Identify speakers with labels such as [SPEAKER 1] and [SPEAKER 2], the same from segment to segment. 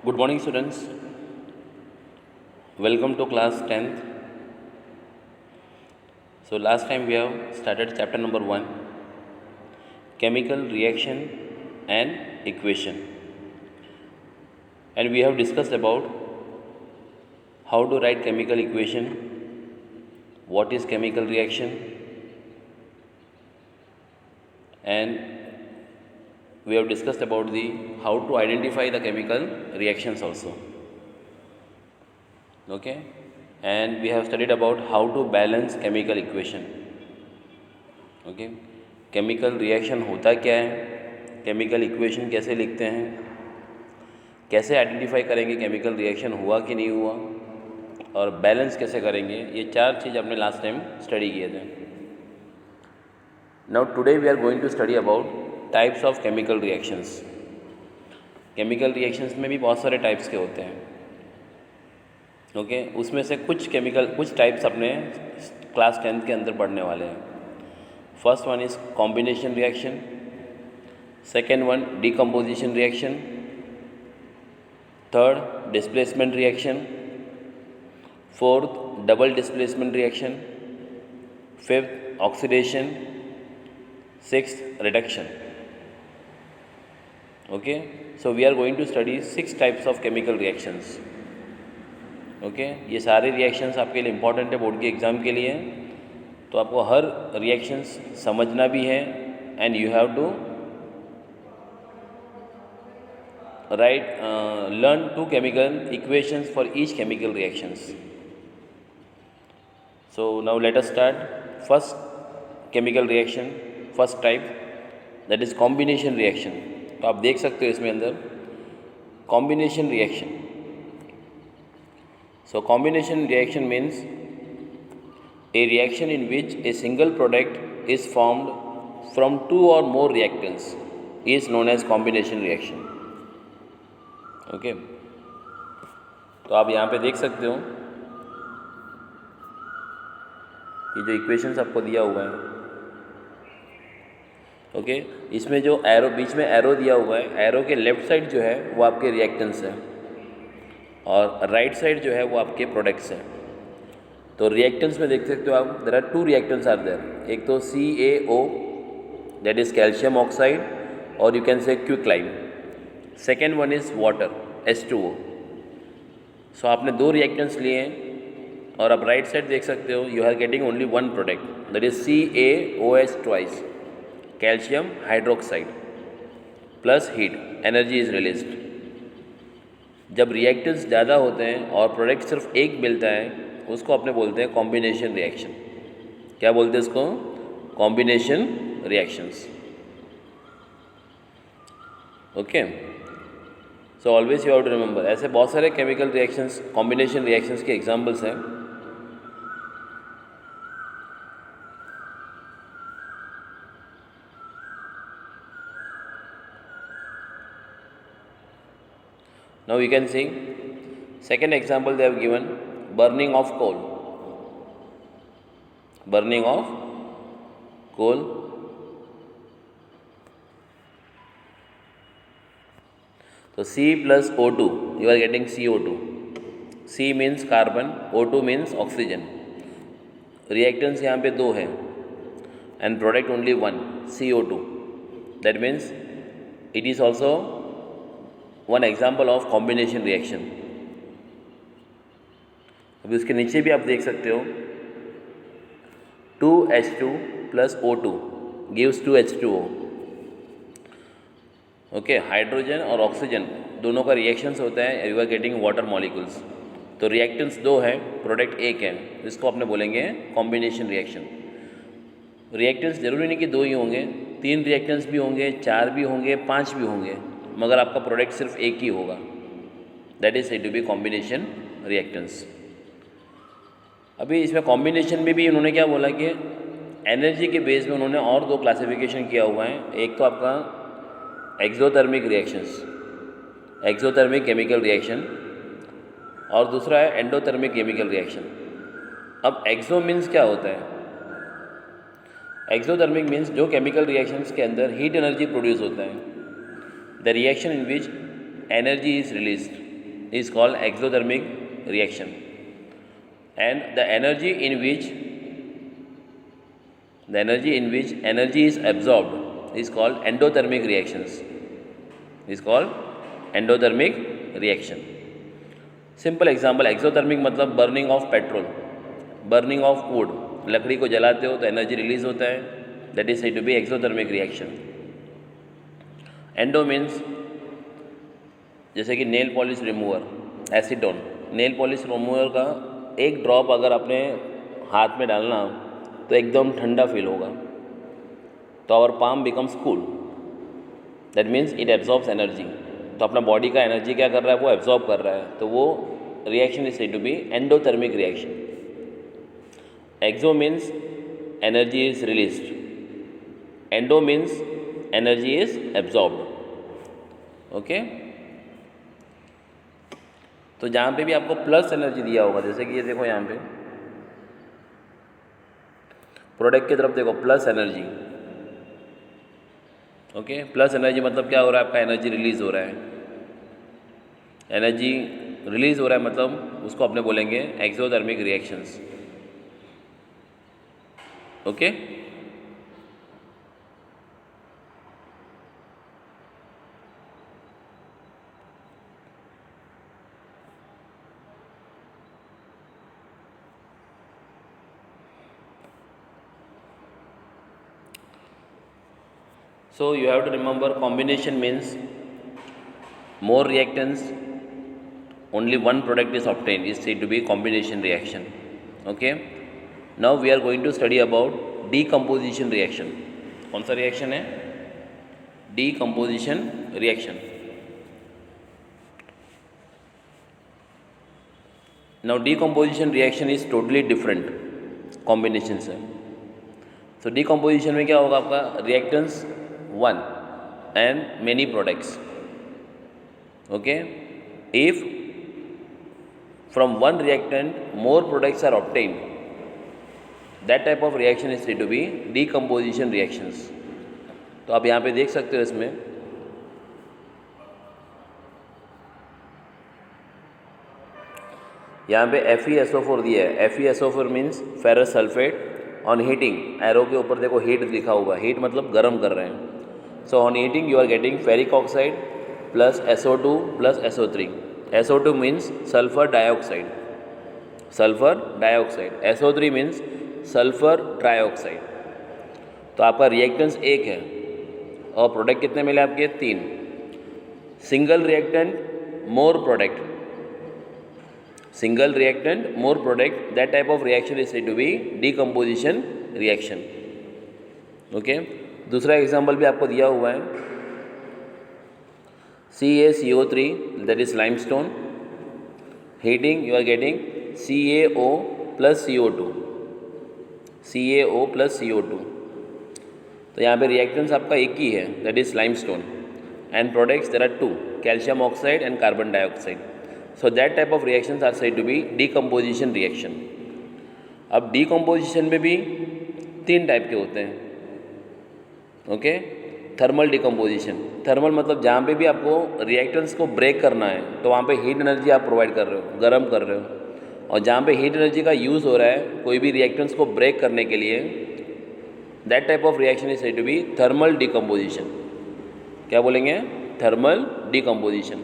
[SPEAKER 1] Good morning, students. Welcome to class 10th. So, last time we have started chapter number 1, chemical reaction and equation. And we have discussed about how to write chemical equation, what is chemical reaction, and we have discussed about the how to identify the chemical reactions also. Okay, and we have studied about how to balance chemical equation. Okay, chemical reaction होता क्या है, chemical equation कैसे लिखते हैं, कैसे identify करेंगे chemical reaction हुआ कि नहीं हुआ, और बैलेंस कैसे करेंगे, ये चार चीज़ आपने लास्ट टाइम स्टडी किए थे. Now today we are going to study about types of chemical reactions. Chemical reactions में भी बहुत सारे टाइप्स के होते हैं. ओके उसमें से कुछ टाइप्स अपने क्लास 10th के अंदर पढ़ने वाले हैं. First one is combination reaction, second one decomposition reaction, third displacement reaction, fourth double displacement reaction, fifth oxidation, sixth reduction. Okay so we are going to study 6 types of chemical reactions. Okay ये सारे reactions आपके लिए important है board के exam के लिए, तो आपको हर रिएक्शंस समझना भी है and you have to write learn 2 chemical equations for each chemical reactions. So now let us start. First chemical reaction, first type, that is combination reaction. तो आप देख सकते हो इसमें अंदर combination reaction. So combination reaction means a reaction in which a single product is formed from 2 or more reactants is known as combination reaction. Okay. तो आप यहाँ पे देख सकते हो ये जो इक्वेशंस आपको दिया हुआ है. ओके इसमें जो एरो बीच में एरो दिया हुआ है, एरो के लेफ्ट साइड जो है वो आपके रिएक्टेंट्स हैं और राइट साइड जो है वो आपके प्रोडक्ट्स हैं. तो रिएक्टेंट्स में देख सकते हो आप, there are 2 reactants are there. एक तो CaO that is calcium oxide और you can say quicklime. Second one is water H2O. So आपने 2 रिएक्टेंट्स लिए हैं और आप राइट साइड देख सकते हो you are getting only 1 product that is CaOH twice calcium hydroxide plus heat, energy is released. जब रिएक्टेंट्स ज़्यादा होते हैं और प्रोडक्ट सिर्फ एक मिलता है उसको अपने बोलते हैं कॉम्बिनेशन रिएक्शन. क्या बोलते हैं इसको? Combination reactions. Okay so always you have to remember. ऐसे बहुत सारे केमिकल रिएक्शंस कॉम्बिनेशन रिएक्शंस के एग्जांपल्स हैं. Now you can see second example they have given, burning of coal. Burning of coal. So C plus O2 you are getting CO2. C means carbon, O2 means oxygen. Reactants यहाँ पे 2 है and product only 1 CO2. That means it is also one example of combination reaction. अभी उसके नीचे भी आप देख सकते हो 2H2 plus O2 gives 2H2O. ओके हाइड्रोजन और ऑक्सीजन दोनों का रिएक्शंस होता है, you are getting water molecules. तो रिएक्टेंट्स 2 है, प्रोडक्ट 1 है, इसको अपने बोलेंगे कॉम्बिनेशन रिएक्शन. रिएक्टेंट्स ज़रूरी नहीं कि 2 ही होंगे, 3 रिएक्टेंट्स भी होंगे, 4 भी होंगे, 5 भी होंगे, मगर आपका प्रोडक्ट सिर्फ एक ही होगा. That is said to be combination reactants. अभी इसमें कॉम्बिनेशन में भी उन्होंने क्या बोला कि एनर्जी के बेस में उन्होंने और 2 क्लासिफिकेशन किया हुआ है. एक तो आपका exothermic reactions, exothermic chemical reaction, और दूसरा है एंडोथर्मिक केमिकल रिएक्शन. अब एक्सो मीन्स क्या होता है? एक्सोथर्मिक मीन्स जो केमिकल रिएक्शंस के अंदर हीट एनर्जी प्रोड्यूस होता है, the reaction in which energy is released. is called exothermic reaction, and the energy in which energy is absorbed is called endothermic reactions, is called endothermic reaction. Simple example, exothermic मतलब burning of petrol, burning of wood, लकड़ी को जलाते हो तो energy release होता है, that is said to be exothermic reaction. Endo means जैसे कि nail polish remover, acetone, nail polish remover का एक ड्रॉप अगर अपने हाथ में डालना तो एकदम ठंडा फील होगा, तो our palm becomes cool, that means it absorbs energy. तो अपना बॉडी का एनर्जी क्या कर रहा है, वो एब्जॉर्ब कर रहा है, तो वो reaction is said to be endothermic reaction. Exo means energy is released, endo means energy is absorbed. Okay, तो जहाँ पे भी आपको प्लस एनर्जी दिया होगा, जैसे कि ये देखो यहाँ पे प्रोडक्ट की तरफ देखो plus energy. Okay, plus energy मतलब क्या हो रहा है, आपका एनर्जी रिलीज हो रहा है. एनर्जी रिलीज हो रहा है मतलब उसको अपने बोलेंगे exothermic reactions. Okay, so you have to remember combination means more reactants, only one product is obtained, is said to be combination reaction. Okay, now we are going to study about decomposition reaction. कौन सा reaction है, decomposition reaction. Now decomposition reaction is totally different combination से. So decomposition में क्या होगा, आपका reactants one and many products. Okay, if from one reactant more products are obtained, that type of reaction is said to be decomposition reactions. तो आप यहाँ पे देख सकते हो, इसमें यहाँ पे FeSO4 दिया है. FeSO4 means ferrous sulphate. On heating, arrow के ऊपर देखो हीट लिखा हुआ, हीट मतलब गर्म कर रहे हैं. So on heating you are getting ferric oxide plus SO2 plus SO3. SO2 means sulfur dioxide, sulfur dioxide. SO3 means sulfur trioxide. तो आपका रिएक्टेंस एक है और प्रोडक्ट कितने मिले आपके, तीन. Single reactant more product, single reactant more product, that type of reaction is said to be decomposition reaction. Okay, दूसरा एग्जाम्पल भी आपको दिया हुआ है, CaCO3 that is limestone. Heating you are getting CaO plus CO2, CaO plus CO2. तो यहाँ पे reactants आपका एक ही है, that is limestone, and products there are two, calcium oxide and carbon dioxide. So that type of reactions are said to be decomposition reaction. अब decomposition में भी तीन टाइप के होते हैं. Okay, thermal decomposition. थर्मल मतलब जहाँ पे भी आपको रिएक्टेंट्स को ब्रेक करना है तो वहाँ पे हीट एनर्जी आप प्रोवाइड कर रहे हो, गर्म कर रहे हो. और जहाँ पे हीट एनर्जी का यूज़ हो रहा है कोई भी रिएक्टेंट्स को ब्रेक करने के लिए, that type of reaction is said to be thermal decomposition. क्या बोलेंगे, थर्मल डिकम्पोजिशन.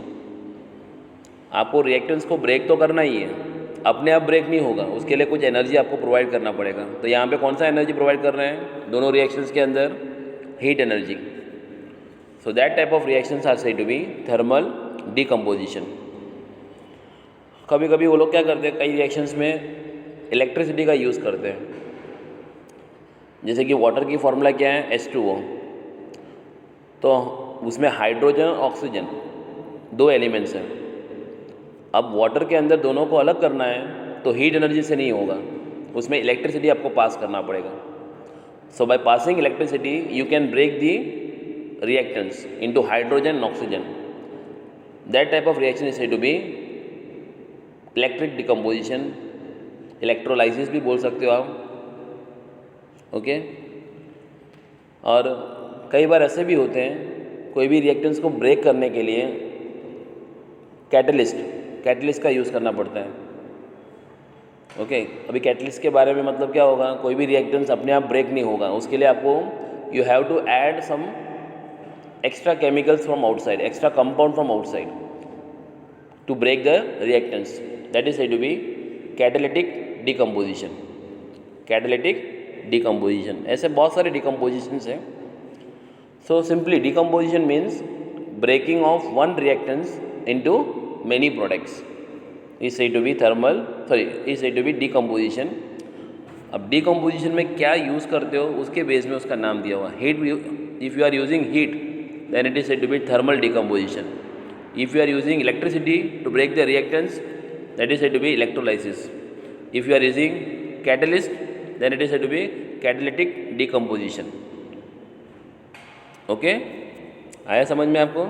[SPEAKER 1] आपको रिएक्टेंट्स को ब्रेक तो करना ही है, अपने आप ब्रेक नहीं होगा, उसके लिए कुछ एनर्जी आपको प्रोवाइड करना पड़ेगा. तो यहाँ पे कौन सा एनर्जी प्रोवाइड कर रहे हैं दोनों रिएक्शंस के अंदर, heat energy. So that type of reactions are said to be thermal decomposition. कभी कभी वो लोग क्या करते हैं, कई रिएक्शंस में इलेक्ट्रिसिटी का यूज़ करते हैं. जैसे कि वाटर की फॉर्मूला क्या है, H2O. तो उसमें हाइड्रोजन और ऑक्सीजन दो एलिमेंट्स हैं. अब वाटर के अंदर दोनों को अलग करना है तो हीट एनर्जी से नहीं होगा, उसमें इलेक्ट्रिसिटी आपको पास करना पड़ेगा. So by passing electricity you can break the reactants into hydrogen and oxygen. That type of reaction is said to be electric decomposition, electrolysis भी बोल सकते हो आप. ओके, और कई बार ऐसे भी होते हैं कोई भी रिएक्टेंट्स को ब्रेक करने के लिए कैटलिस्ट, कैटलिस्ट का यूज़ करना पड़ता है। ओके, अभी कैटलिस्ट के बारे में मतलब क्या होगा, कोई भी रिएक्टेंस अपने आप ब्रेक नहीं होगा, उसके लिए आपको you have to add some extra chemicals from outside, extra compound from outside to break the reactants. That is said to be catalytic decomposition. Catalytic decomposition. ऐसे बहुत सारे decompositions हैं. So simply decomposition means breaking of one reactants into many products. Is said to be is said to be decomposition. अब decomposition में क्या use करते हो उसके बेस में उसका नाम दिया हुआ. Heat, if you are using heat, then it is said to be thermal decomposition. If you are using electricity to break the reactants, that is said to be electrolysis. If you are using catalyst, then it is said to be catalytic decomposition. Okay, आया समझ में आपको?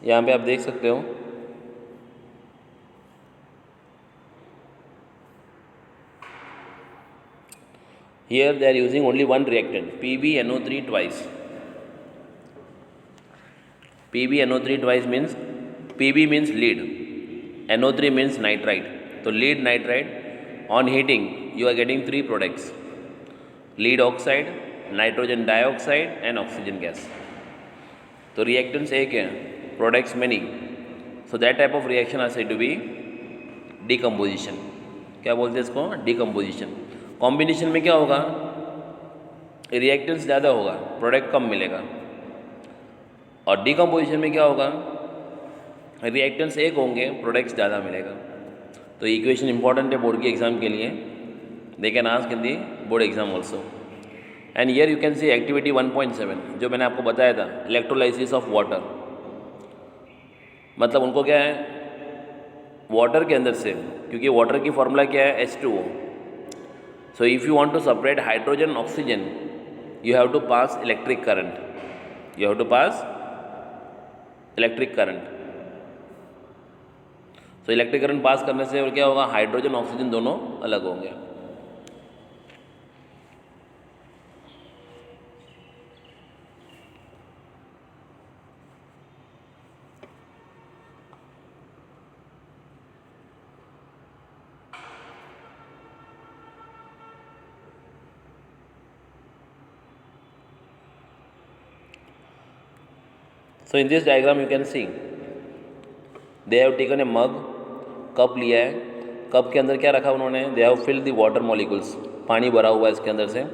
[SPEAKER 1] यहाँ पे आप देख सकते हो here they are using only one reactant, PbNO3 twice. PbNO3 twice means Pb means lead, NO3 means nitride. So lead nitride, on heating you are getting three products: lead oxide, nitrogen dioxide and oxygen gas. तो reactants एक है, products many. So that type of reaction are said to be decomposition. क्या बोलते हैं इसको? Decomposition. Combination में क्या होगा, रिएक्टेंस ज़्यादा होगा, प्रोडक्ट कम मिलेगा. और डिकम्पोजिशन में क्या होगा, रिएक्टेंस एक होंगे, प्रोडक्ट्स ज़्यादा मिलेगा. तो इक्वेशन इंपॉर्टेंट है बोर्ड के एग्ज़ाम के लिए. They can ask in the board exam also. And here you can see activity 1.7 जो मैंने आपको बताया था, इलेक्ट्रोलाइसिस ऑफ वाटर. मतलब उनको क्या है, वाटर के अंदर से, क्योंकि वाटर की फॉर्मूला क्या है, H2O. So if you want to separate hydrogen and oxygen, you have to pass electric current. You have to pass electric current. So electric current पास करने से और क्या होगा, हाइड्रोजन ऑक्सीजन दोनों अलग होंगे. So in this diagram you can see they have taken a mug, cup लिया है, कप के अंदर क्या रखा उन्होंने, they have filled the water molecules, पानी भरा हुआ है इसके अंदर से,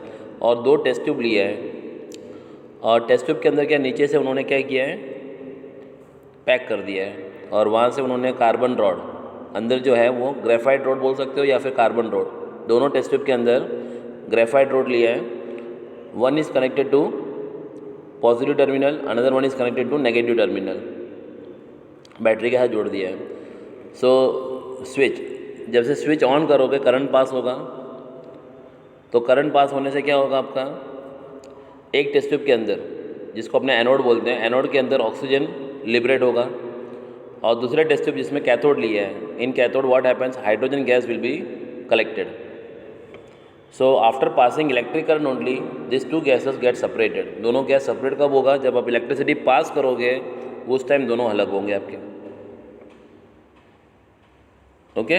[SPEAKER 1] और दो टेस्ट ट्यूब लिया है, और टेस्ट ट्यूब के अंदर क्या नीचे से उन्होंने क्या किया है, पैक कर दिया है, और वहाँ से उन्होंने कार्बन रॉड अंदर जो है वो ग्रेफाइट रॉड बोल सकते हो या फिर कार्बन रॉड, दोनों टेस्ट ट्यूब के अंदर ग्रेफाइट रॉड लिया है. One is connected to positive terminal, another one is connected to negative terminal, battery के साथ जोड़ दिया है. सो स्विच, जब से स्विच ऑन करोगे करंट पास होगा, तो करंट पास होने से क्या होगा, आपका एक टेस्ट ट्यूब के अंदर जिसको अपने एनोड बोलते हैं, एनोड के अंदर ऑक्सीजन लिबरेट होगा, और दूसरे टेस्ट ट्यूब जिसमें कैथोड लिया है, in cathode what happens, hydrogen gas will be collected. So after passing electric current only this two gases get separated. दोनों गैस सेपरेट कब होगा, जब आप इलेक्ट्रिसिटी पास करोगे उस टाइम दोनों अलग होंगे आपके. ओके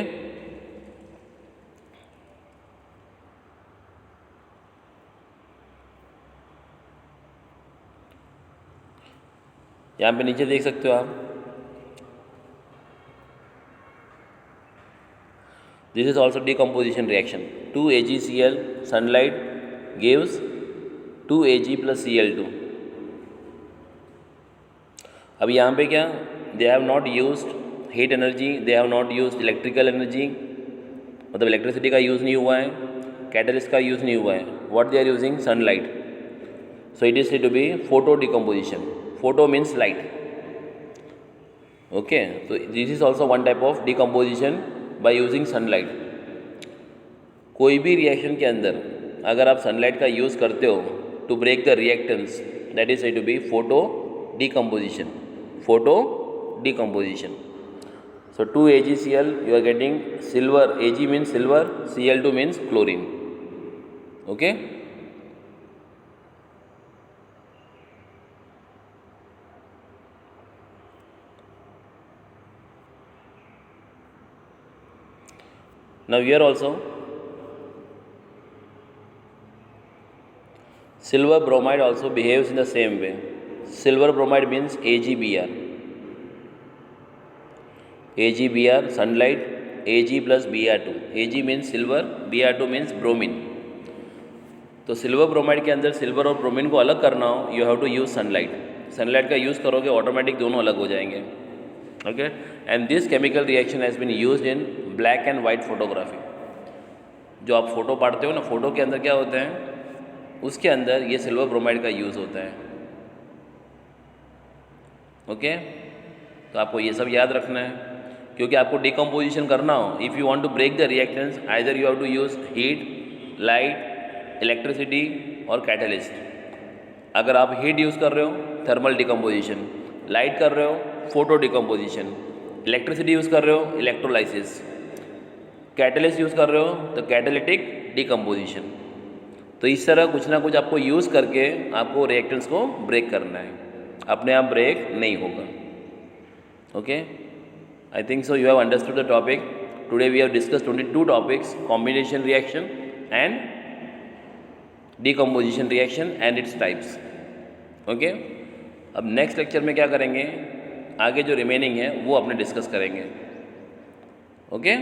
[SPEAKER 1] यहाँ पे नीचे देख सकते हो आप, this is also decomposition reaction. 2 AgCl sunlight gives 2 Ag plus Cl2. अब यहाँ पे क्या, they have not used heat energy, they have not used electrical energy, मतलब इलेक्ट्रिसिटी का यूज़ नहीं हुआ है, कैटलिस्ट का यूज़ नहीं हुआ है. What they are using, sunlight. So it is to be photo decomposition. Photo means light. Okay, so this is also one type of decomposition by using sunlight. कोई भी रिएक्शन के अंदर अगर आप सनलाइट का यूज़ करते हो to break the reactants, that is to be photo decomposition. Photo decomposition. So 2AgCl, you are getting silver. Ag means silver, Cl2 means chlorine. Okay. Now here also silver bromide also behaves in the same way. Silver bromide means AgBr. AgBr, sunlight, Ag plus Br2. Ag means silver, Br2 means bromine. तो silver bromide के अंदर silver और bromine को अलग करना हो, you have to use sunlight. Sunlight का use करोगे ऑटोमेटिक दोनों अलग हो जाएंगे. Okay. And this chemical reaction has been used in black and white photography. जो आप फ़ोटो पाड़ते हो ना, फ़ोटो के अंदर क्या होता है, उसके अंदर ये सिल्वर ब्रोमाइड का यूज़ होता है. ओके. तो आपको ये सब याद रखना है, क्योंकि आपको डिकम्पोजिशन करना हो, if you want to break the reactants, either you have to use heat, light, electricity और कैटलिस्ट. अगर आप हीट यूज़ कर रहे हो, थर्मल डिकम्पोजिशन. लाइट कर रहे हो, फोटो डिकम्पोजिशन. इलेक्ट्रिसिटी यूज़ कर रहे हो, इलेक्ट्रोलाइसिस. कैटलिस्ट यूज़ कर रहे हो तो कैटालिटिक डिकम्पोजिशन. तो इस तरह कुछ ना कुछ आपको यूज़ करके आपको रिएक्टेंस को ब्रेक करना है. अपने आप ब्रेक नहीं होगा. Okay. I think so you have understood the topic. Today we have discussed 22 topics: combination reaction and decomposition reaction and its types. Okay. अब नेक्स्ट लेक्चर में क्या करेंगे, आगे जो रिमेनिंग है वो अपने डिस्कस करेंगे. ओके.